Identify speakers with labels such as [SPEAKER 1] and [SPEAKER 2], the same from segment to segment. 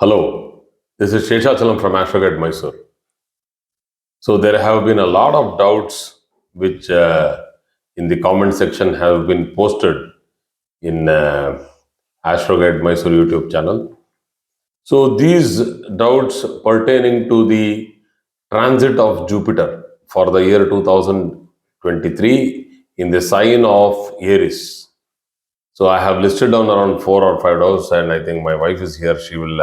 [SPEAKER 1] Hello, this is Sheshachalam from Retrograde, Mysore. So there have been a lot of doubts which in the comment section have been posted in Retrograde Mysore YouTube channel. So these doubts pertaining to the transit of Jupiter for the year 2023 in the sign of Aries. So I have listed down around 4 or 5 doubts, and I think my wife is here. She will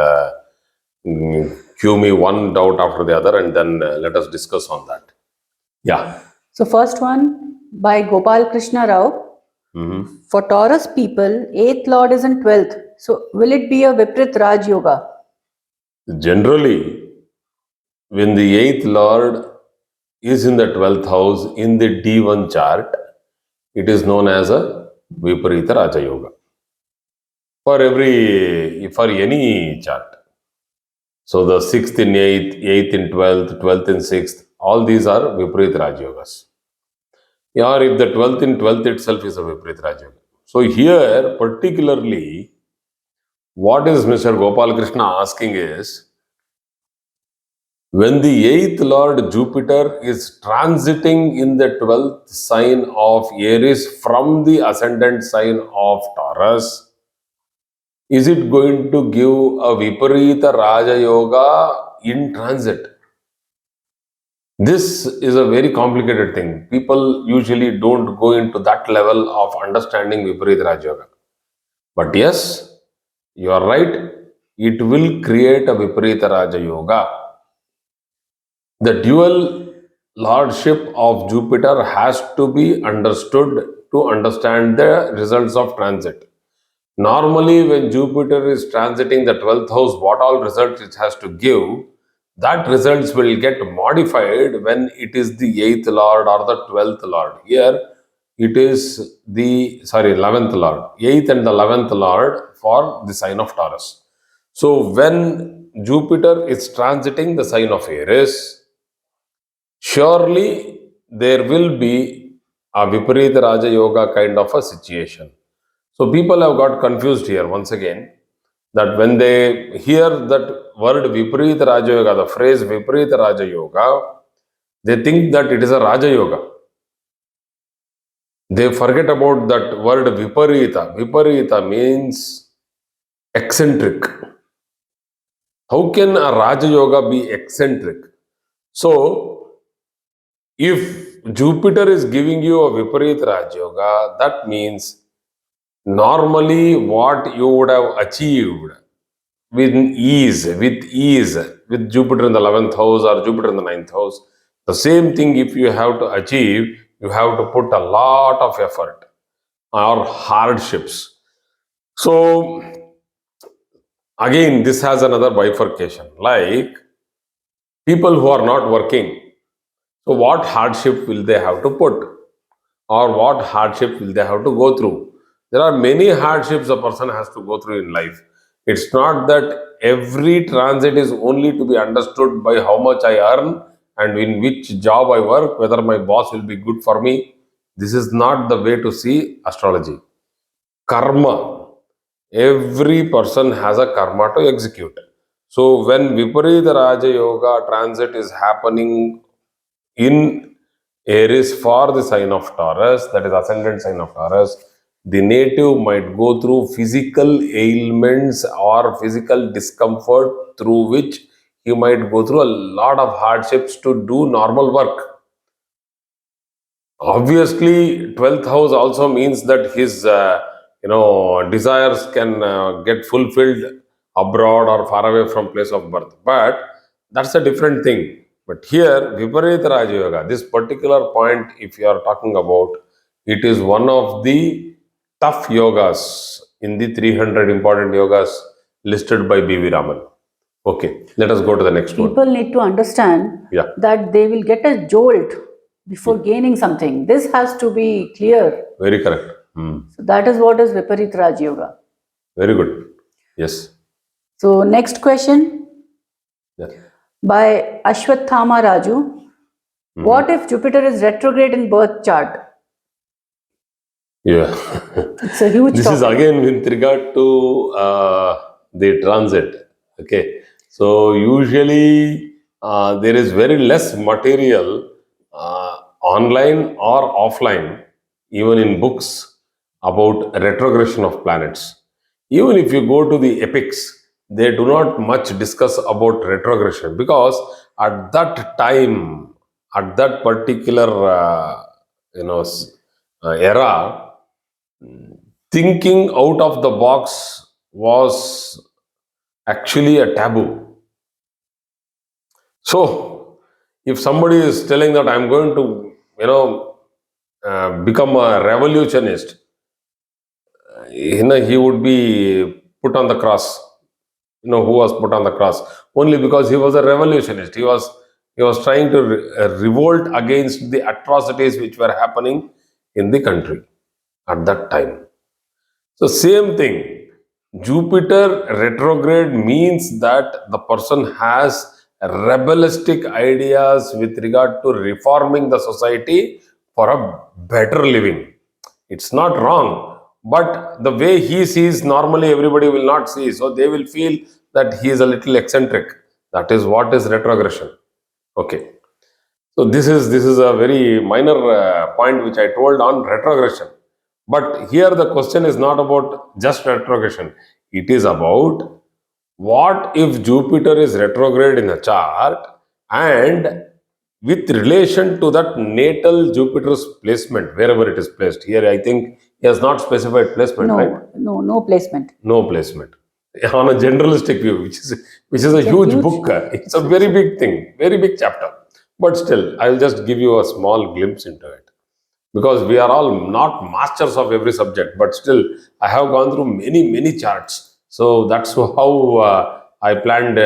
[SPEAKER 1] cue me one doubt after the other, and then let us discuss on that. Yeah.
[SPEAKER 2] So first one by Gopal Krishna Rao. For Taurus people, 8th Lord is in 12th. So will it be a Vipreet Raj Yoga?
[SPEAKER 1] Generally, when the 8th Lord is in the 12th house in the D1 chart, it is known as a Vipreet Raj Yoga. For any chart. So the 6th in 8th, 8th in 12th, 12th in 6th, all these are Vipreet Raj Yogas. Or if the 12th in 12th itself is a Vipreet Raj Yoga. So here, particularly, what is Mr. Gopal Krishna asking is, when the 8th Lord Jupiter is transiting in the 12th sign of Aries from the ascendant sign of Taurus, is it going to give a Viparita Raja Yoga in transit? This is a very complicated thing. People usually don't go into that level of understanding Viparita Raja Yoga. But yes, you are right. It will create a Viparita Raja Yoga. The dual lordship of Jupiter has to be understood to understand the results of transit. Normally, when Jupiter is transiting the 12th house, what all results it has to give, that results will get modified when it is the 8th Lord or the 12th Lord. Here, it is the 11th Lord, 8th and the 11th Lord for the sign of Taurus. So, when Jupiter is transiting the sign of Aries, surely there will be a Viparita Raja Yoga kind of a situation. So people have got confused here once again, that when they hear that word Viparita Raja Yoga, the phrase Viparita Raja Yoga, they think that it is a Raja Yoga. They forget about that word Viparita. Viparita means eccentric. How can a Raja Yoga be eccentric? So, if Jupiter is giving you a Viparita Raja Yoga, that means normally what you would have achieved with ease, with Jupiter in the 11th house or Jupiter in the 9th house, the same thing if you have to achieve, you have to put a lot of effort or hardships. So, again, this has another bifurcation, like people who are not working. So, what hardship will they have to put? Or what hardship will they have to go through? There are many hardships a person has to go through in life. It's not that every transit is only to be understood by how much I earn and in which job I work, whether my boss will be good for me. This is not the way to see astrology. Karma. Every person has a karma to execute. So when Viparita Raja Yoga transit is happening in Aries for the sign of Taurus, that is ascendant sign of Taurus, the native might go through physical ailments or physical discomfort through which he might go through a lot of hardships to do normal work. Obviously, 12th house also means that his desires can get fulfilled abroad or far away from place of birth. But that's a different thing. But here, Viparita Raja Yoga, this particular point, if you are talking about, it is one of the tough yogas in the 300 important yogas listed by B.V. Raman. Okay, let us go to the next one.
[SPEAKER 2] People need to understand that they will get a jolt before gaining something. This has to be clear.
[SPEAKER 1] Very correct.
[SPEAKER 2] So that is what is Viparit Raj Yoga.
[SPEAKER 1] Very good. Yes.
[SPEAKER 2] So next question by Ashwathama Raju. What if Jupiter is retrograde in birth chart?
[SPEAKER 1] Yeah.
[SPEAKER 2] It's a huge
[SPEAKER 1] This
[SPEAKER 2] topic.
[SPEAKER 1] is again with regard to the transit. Okay, so usually there is very less material online or offline, even in books, about retrogression of planets. Even if you go to the epics, they do not much discuss about retrogression because at that time, at that particular era, thinking out of the box was actually a taboo. So, if somebody is telling that I'm going to, become a revolutionist, he would be put on the cross. Who was put on the cross only because he was a revolutionist. He was trying to revolt against the atrocities which were happening in the country at that time. So, same thing. Jupiter retrograde means that the person has rebellistic ideas with regard to reforming the society for a better living. It's not wrong, but the way he sees, normally everybody will not see. So, they will feel that he is a little eccentric. That is what is retrogression. Okay. So this is a very minor point which I told on retrogression. But here the question is not about just retrogression. It is about what if Jupiter is retrograde in a chart, and with relation to that natal Jupiter's placement, wherever it is placed. Here I think he has not specified placement, right?
[SPEAKER 2] No placement.
[SPEAKER 1] No placement. On a generalistic view, which is a
[SPEAKER 2] It's a
[SPEAKER 1] huge
[SPEAKER 2] huge-
[SPEAKER 1] book. It's a very big thing, very big chapter. But still, I'll just give you a small glimpse into it, because we are all not masters of every subject. But still, I have gone through many charts. So that's how I planned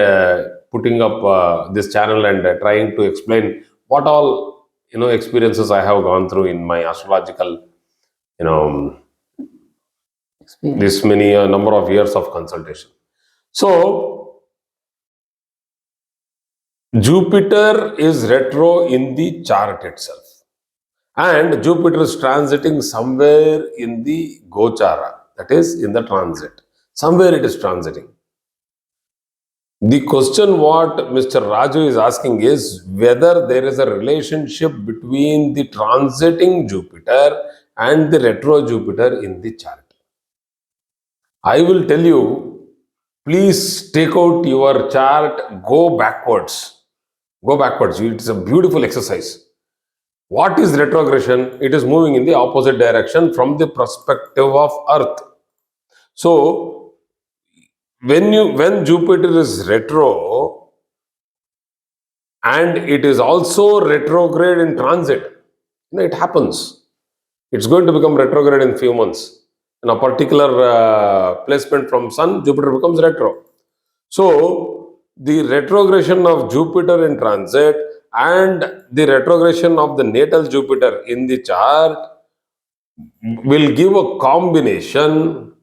[SPEAKER 1] putting up this channel and trying to explain what all experiences I have gone through in my astrological, you know
[SPEAKER 2] Experience.
[SPEAKER 1] this many number of years of consultation. So, Jupiter is retro in the chart itself, and Jupiter is transiting somewhere in the Gochara, that is in the transit. Somewhere it is transiting. The question what Mr. Raju is asking is whether there is a relationship between the transiting Jupiter and the retro Jupiter in the chart. I will tell you, please take out your chart, go backwards. Go backwards. It's a beautiful exercise. What is retrogression? It is moving in the opposite direction from the perspective of Earth. So, when Jupiter is retro and it is also retrograde in transit, it happens. It's going to become retrograde in few months. In a particular placement from Sun, Jupiter becomes retro. So, the retrogression of Jupiter in transit and the retrogression of the natal Jupiter in the chart will give a combination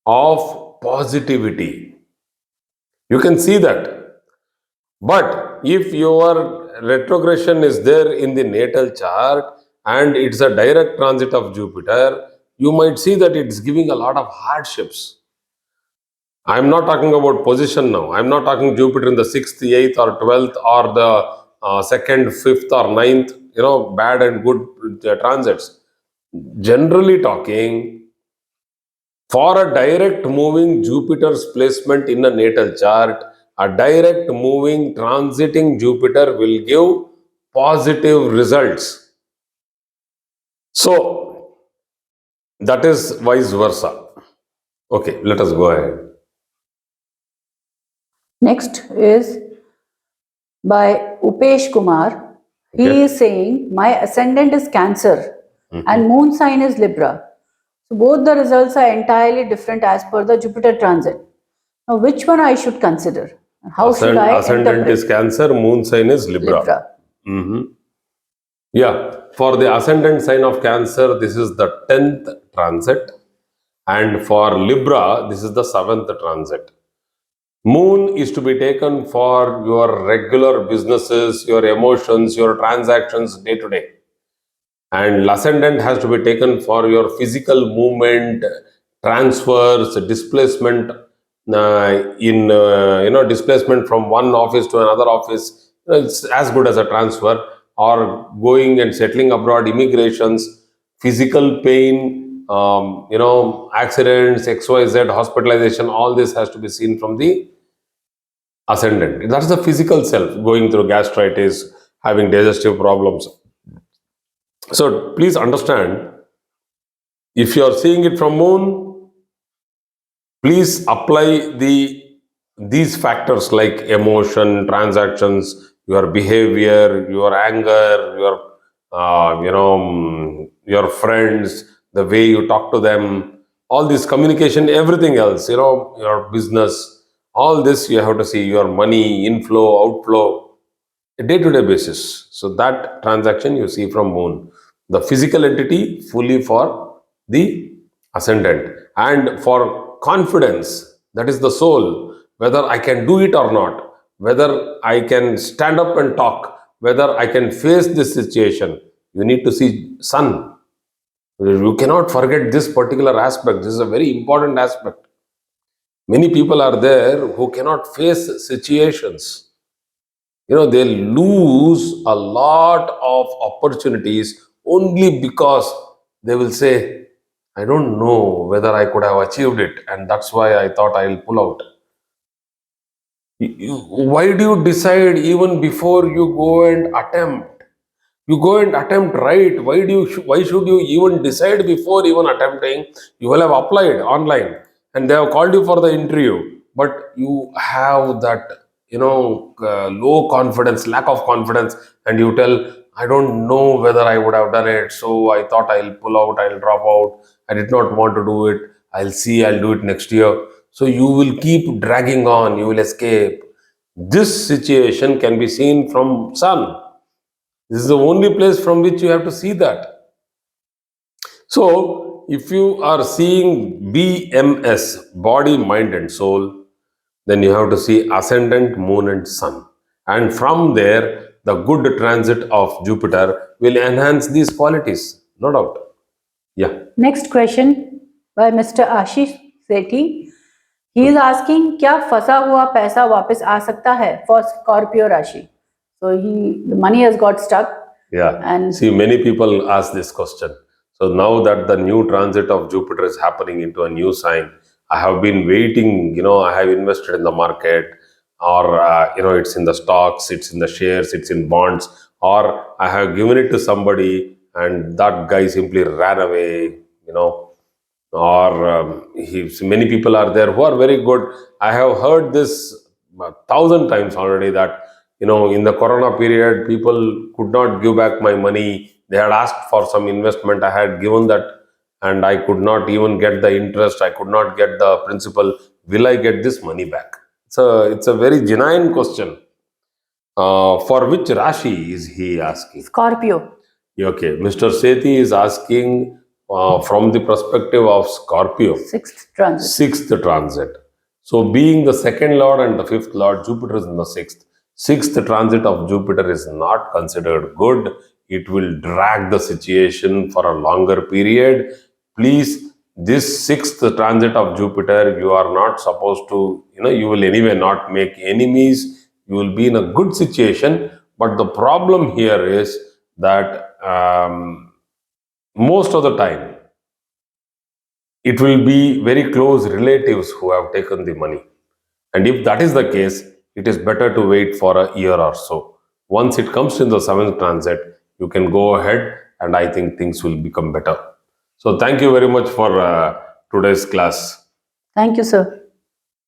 [SPEAKER 1] of positivity. You can see that. But if your retrogression is there in the natal chart and it's a direct transit of Jupiter, you might see that it's giving a lot of hardships. I'm not talking about position now. I'm not talking Jupiter in the 6th, 8th, or 12th, or the 2nd, 5th, or ninth. Bad and good transits. Generally talking, for a direct moving Jupiter's placement in a natal chart, a direct moving transiting Jupiter will give positive results. So, that is vice versa. Okay, let us go ahead.
[SPEAKER 2] Next is by Upesh Kumar. He
[SPEAKER 1] Okay.
[SPEAKER 2] is saying, my ascendant is Cancer and moon sign is Libra. So both the results are entirely different as per the Jupiter transit. Now, which one I should consider? How should I
[SPEAKER 1] Ascendant
[SPEAKER 2] interpret
[SPEAKER 1] is Cancer, moon sign is Libra.
[SPEAKER 2] Libra?
[SPEAKER 1] Yeah, for the ascendant sign of Cancer, this is the 10th transit, and for Libra, this is the 7th transit. Moon is to be taken for your regular businesses, your emotions, your transactions day to day. And ascendant has to be taken for your physical movement, transfers, displacement, in displacement from one office to another office, it's as good as a transfer. Or going and settling abroad, immigrations, physical pain, accidents, XYZ, hospitalization, all this has to be seen from the ascendant. That's the physical self, going through gastritis, having digestive problems. So please understand, if you are seeing it from moon, please apply these factors like emotion, transactions, your behavior, your anger, your friends, the way you talk to them, all this communication, everything else, your business, all this you have to see, your money inflow, outflow, a day-to-day basis. So that transaction you see from moon. The physical entity fully for the ascendant. And for confidence, that is the soul, whether I can do it or not, whether I can stand up and talk, whether I can face this situation, you need to see sun. You cannot forget this particular aspect. This is a very important aspect. Many people are there who cannot face situations. They lose a lot of opportunities only because they will say, I don't know whether I could have achieved it, and that's why I thought I'll pull out. Why do you decide even before you go and attempt? You go and attempt, right? Why should you even decide before even attempting? You will have applied online and they have called you for the interview, but you have that low confidence, lack of confidence, and you tell, I don't know whether I would have done it, so I thought I'll pull out, I'll drop out, I did not want to do it, I'll do it next year. So you will keep dragging on, you will escape. This situation can be seen from sun. This is the only place from which you have to see that. So, if you are seeing BMS, body, mind, and soul, then you have to see ascendant, moon, and sun. And from there, the good transit of Jupiter will enhance these qualities, no doubt. Yeah.
[SPEAKER 2] Next question by Mr. Ashish Sethi. He is asking, क्या फंसा हुआ पैसा वापस आ सकता है for Scorpio Rashi? So the money has got stuck.
[SPEAKER 1] Yeah.
[SPEAKER 2] And
[SPEAKER 1] see, many people ask this question. So now that the new transit of Jupiter is happening into a new sign, I have been waiting, I have invested in the market, or, it's in the stocks, it's in the shares, it's in bonds, or I have given it to somebody and that guy simply ran away, or many people are there who are very good. I have heard this 1,000 times already that, in the corona period, people could not give back my money. They had asked for some investment, I had given that, and I could not even get the interest, I could not get the principal. Will I get this money back? It's a very genuine question. For which Rashi is he asking?
[SPEAKER 2] Scorpio.
[SPEAKER 1] Okay, Mr. Sethi is asking from the perspective of Scorpio. Sixth transit. So, being the second lord and the fifth lord, Jupiter is in the sixth. Sixth transit of Jupiter is not considered good. It will drag the situation for a longer period. Please, this sixth transit of Jupiter, you are not supposed to, you will anyway not make enemies. You will be in a good situation. But the problem here is that most of the time, it will be very close relatives who have taken the money. And if that is the case, it is better to wait for a year or so. Once it comes in the seventh transit, you can go ahead, and I think things will become better. So thank you very much for today's class.
[SPEAKER 2] Thank you, sir.